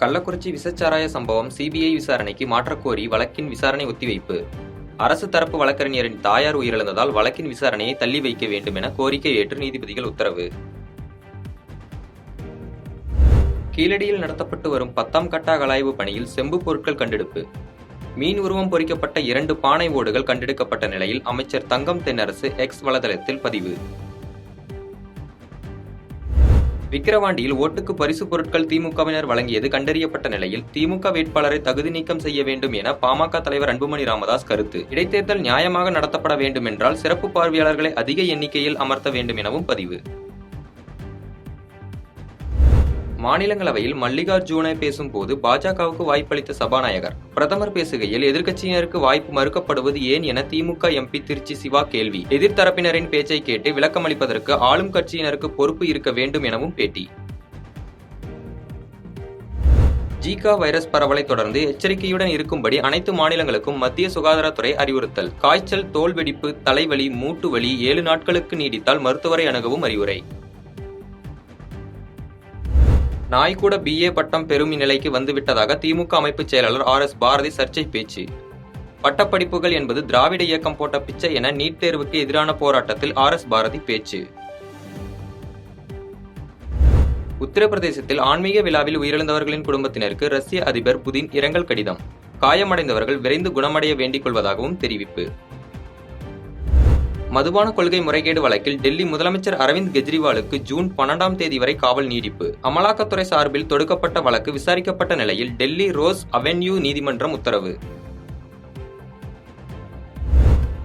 கள்ளக்குறிச்சி விசச்சாராய சம்பவம் சிபிஐ விசாரணைக்கு மாற்றக்கோரி வழக்கின் விசாரணை ஒத்திவைப்பு. அரசு தரப்பு வழக்கறிஞரின் தாயார் உயிரிழந்ததால் வழக்கின் விசாரணையை தள்ளி வைக்க வேண்டும் என கோரிக்கை ஏற்று நீதிபதிகள் உத்தரவு. கீழடியில் நடத்தப்பட்டு வரும் 10ஆம் கட்ட அகழாய்வு பணியில் செம்பு பொருட்கள் கண்டெடுப்பு. மீன் உருவம் பொறிக்கப்பட்ட 2 பானை ஓடுகள் கண்டெடுக்கப்பட்ட நிலையில் அமைச்சர் தங்கம் தென்னரசு எக்ஸ் வலைதளத்தில் பதிவு. விக்கிரவாண்டியில் ஓட்டுக்கு பரிசு பொருட்கள் திமுகவினர் வழங்கியது கண்டறியப்பட்ட நிலையில் திமுக வேட்பாளரை தகுதி நீக்கம் செய்ய வேண்டும் என பாமக தலைவர் அன்புமணி ராமதாஸ் கருத்து. இடைத்தேர்தல் நியாயமாக நடத்தப்பட வேண்டும் என்றால் சிறப்பு பார்வையாளர்களை அதிக எண்ணிக்கையில் அமர்த்த வேண்டும் எனவும் பதிவு. மாநிலங்களவையில் மல்லிகார்ஜுன பேசும் போது பாஜகவுக்கு வாய்ப்பளித்த சபாநாயகர். பிரதமர் பேசுகையில் எதிர்க்கட்சியினருக்கு வாய்ப்பு மறுக்கப்படுவது ஏன் என திமுக எம்பி திருச்சி சிவா கேள்வி. எதிர்த்தரப்பினரின் பேச்சை கேட்டு விளக்கமளிப்பதற்கு ஆளும் கட்சியினருக்கு பொறுப்பு இருக்க வேண்டும் எனவும் பேட்டி. ஜிகா வைரஸ் பரவலை தொடர்ந்து எச்சரிக்கையுடன் இருக்கும்படி அனைத்து மாநிலங்களுக்கும் மத்திய சுகாதாரத்துறை அறிவுறுத்தல். காய்ச்சல், தோல் வெடிப்பு, தலைவலி, மூட்டு வலி 7 நாட்களுக்கு நீடித்தால் மருத்துவரை அணுகவும் அறிவுரை. நாய் கூட BA பட்டம் பெறும் நிலைக்கு வந்துவிட்டதாக திமுக அமைப்பு செயலாளர் RS பாரதி சர்ச்சை பேச்சு. பட்டப்படிப்புகள் என்பது திராவிட இயக்கம் போட்ட பிச்சை என நீட் தேர்வுக்கு எதிரான போராட்டத்தில் RS பாரதி பேச்சு. உத்தரப்பிரதேசத்தில் ஆன்மீக விழாவில் உயிரிழந்தவர்களின் குடும்பத்தினருக்கு ரஷ்ய அதிபர் புதின் இரங்கல் கடிதம். காயமடைந்தவர்கள் விரைந்து குணமடைய வேண்டிக் கொள்வதாகவும் தெரிவிப்பு. மதுபான கொள்கை முறைகேடு வழக்கில் டெல்லி முதலமைச்சர் அரவிந்த் கெஜ்ரிவாலுக்கு ஜூன் 12ஆம் தேதி வரை காவல் நீடிப்பு. அமலாக்கத்துறை சார்பில் தொடுக்கப்பட்ட வழக்கு விசாரிக்கப்பட்ட நிலையில் டெல்லி ரோஸ் அவென்யூ நீதிமன்றம் உத்தரவு.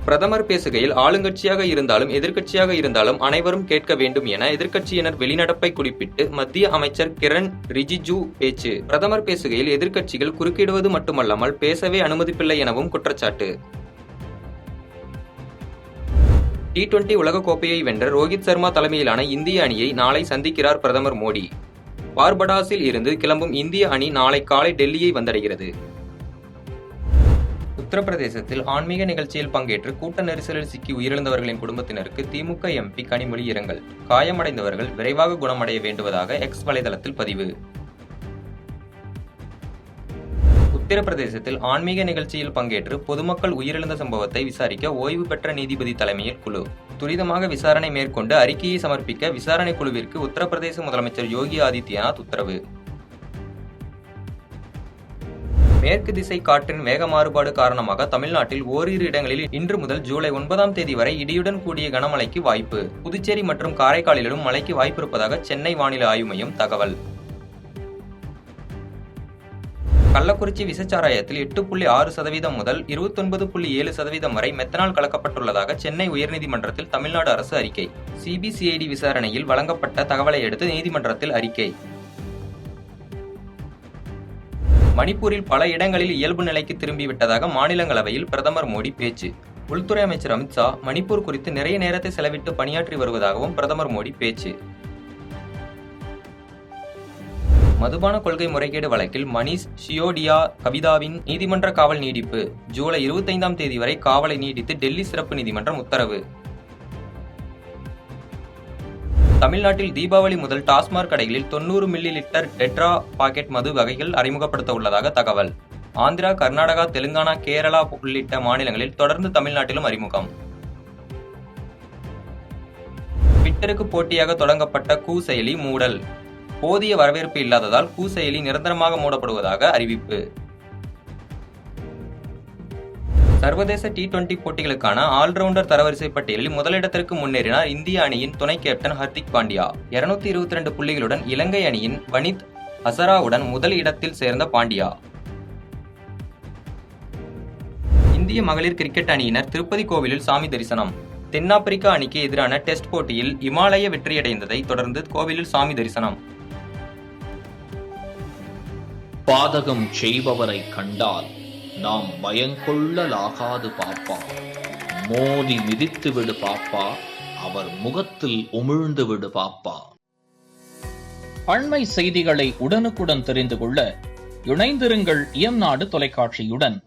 பிரதமர் பேசுகையில் ஆளுங்கட்சியாக இருந்தாலும் எதிர்க்கட்சியாக இருந்தாலும் அனைவரும் கேட்க வேண்டும் என எதிர்க்கட்சியினர் வெளிநடப்பை குறிப்பிட்டு மத்திய அமைச்சர் கிரண் ரிஜிஜூ பேச்சு. பிரதமர் பேசுகையில் எதிர்க்கட்சிகள் குறுக்கிடுவது மட்டுமல்லாமல் பேசவே அனுமதிப்பில்லை எனவும் குற்றச்சாட்டு. T20 உலகக்கோப்பையை வென்ற ரோஹித் சர்மா தலைமையிலான இந்திய அணியை நாளை சந்திக்கிறார் பிரதமர் மோடி. பார்படாஸில் இருந்து கிளம்பும் இந்திய அணி நாளை காலை டெல்லியை வந்தடைகிறது. உத்தரப்பிரதேசத்தில் ஆன்மீக நிகழ்ச்சியில் பங்கேற்று கூட்ட நெரிசலில் சிக்கி உயிரிழந்தவர்களின் குடும்பத்தினருக்கு திமுக எம்பி கனிமொழி இரங்கல். காயமடைந்தவர்கள் விரைவாக குணமடைய வேண்டுவதாக எக்ஸ் வலைதளத்தில் பதிவு. உத்தரப்பிரதேசத்தில் ஆன்மீக நிகழ்ச்சியில் பங்கேற்று பொதுமக்கள் உயிரிழந்த சம்பவத்தை விசாரிக்க ஓய்வு பெற்ற நீதிபதி தலைமையில் குழு துரிதமாக விசாரணை மேற்கொண்டு அறிக்கையை சமர்ப்பிக்க விசாரணை குழுவிற்கு உத்தரப்பிரதேச முதலமைச்சர் யோகி ஆதித்யநாத் உத்தரவு. மேற்கு திசை காற்றின் வேக மாறுபாடு காரணமாக தமிழ்நாட்டில் ஓரிரு இடங்களில் இன்று முதல் ஜூலை 9ஆம் தேதி வரை இடியுடன் கூடிய கனமழைக்கு வாய்ப்பு. புதுச்சேரி மற்றும் காரைக்காலிலும் மழைக்கு வாய்ப்பிருப்பதாக சென்னை வானிலை ஆய்வு மையம் தகவல். கள்ளக்குறிச்சி விசச்சாராயத்தில் 8.6% முதல் 29.7% வரை மெத்தனால் கலக்கப்பட்டுள்ளதாக சென்னை உயர்நீதிமன்றத்தில் தமிழ்நாடு அரசு அறிக்கை. CBCID விசாரணையில் வழங்கப்பட்ட தகவலை அடுத்து நீதிமன்றத்தில் அறிக்கை. மணிப்பூரில் பல இடங்களில் இயல்பு நிலைக்கு திரும்பிவிட்டதாக மாநிலங்களவையில் பிரதமர் மோடி பேச்சு. உள்துறை அமைச்சர் அமித்ஷா மணிப்பூர் குறித்து நிறைய நேரத்தை செலவிட்டு பணியாற்றி வருவதாகவும் பிரதமர் மோடி பேச்சு. மதுபான கொள்கை முறைகேடு வழக்கில் மணீஷ் சியோடியா கவிதாவின் நீதிமன்ற காவல் நீடிப்பு. ஜூலை 25ஆம் தேதி வரை காவலை நீடித்து டெல்லி சிறப்பு நீதிமன்றம் உத்தரவு. தமிழ்நாட்டில் தீபாவளி முதல் டாஸ்மாக் கடைகளில் 90 மில்லி லிட்டர் டெட்ரா பாக்கெட் மது வகைகள் அறிமுகப்படுத்த உள்ளதாக தகவல். ஆந்திரா, கர்நாடகா, தெலுங்கானா, கேரளா உள்ளிட்ட மாநிலங்களில் தொடர்ந்து தமிழ்நாட்டிலும் அறிமுகம். ட்விட்டருக்கு போட்டியாக தொடங்கப்பட்ட கூ செயலி மூடல். போதிய வரவேற்பு இல்லாததால் கூ செயலி நிரந்தரமாக மூடப்படுவதாக அறிவிப்பு. சர்வதேச T20 போட்டிகளுக்கான ஆல்ரவுண்டர் தரவரிசை பட்டியலில் முதலிடத்திற்கு முன்னேறினார் இந்திய அணியின் துணை கேப்டன் ஹர்திக் பாண்டியா. 222 புள்ளிகளுடன் இலங்கை அணியின் வனித் ஹசராவுடன் முதல் இடத்தில் சேர்ந்த பாண்டியா. இந்திய மகளிர் கிரிக்கெட் அணியினர் திருப்பதி கோவிலில் சாமி தரிசனம். தென்னாப்பிரிக்கா அணிக்கு எதிரான டெஸ்ட் போட்டியில் இமாலய வெற்றியடைந்ததை தொடர்ந்து கோவிலில் சாமி தரிசனம். பாதகம் செய்பவரை கண்டால் நாம் பயங்கொள்ளலாகாது பாப்பா. மோதி மிதித்து விடு பாப்பா, அவர் முகத்தில் உமிழ்ந்து விடு பாப்பா. அண்மை செய்திகளை உடனுக்குடன் தெரிந்து கொள்ள இணைந்திருங்கள் இயம்நாடு தொலைக்காட்சியுடன்.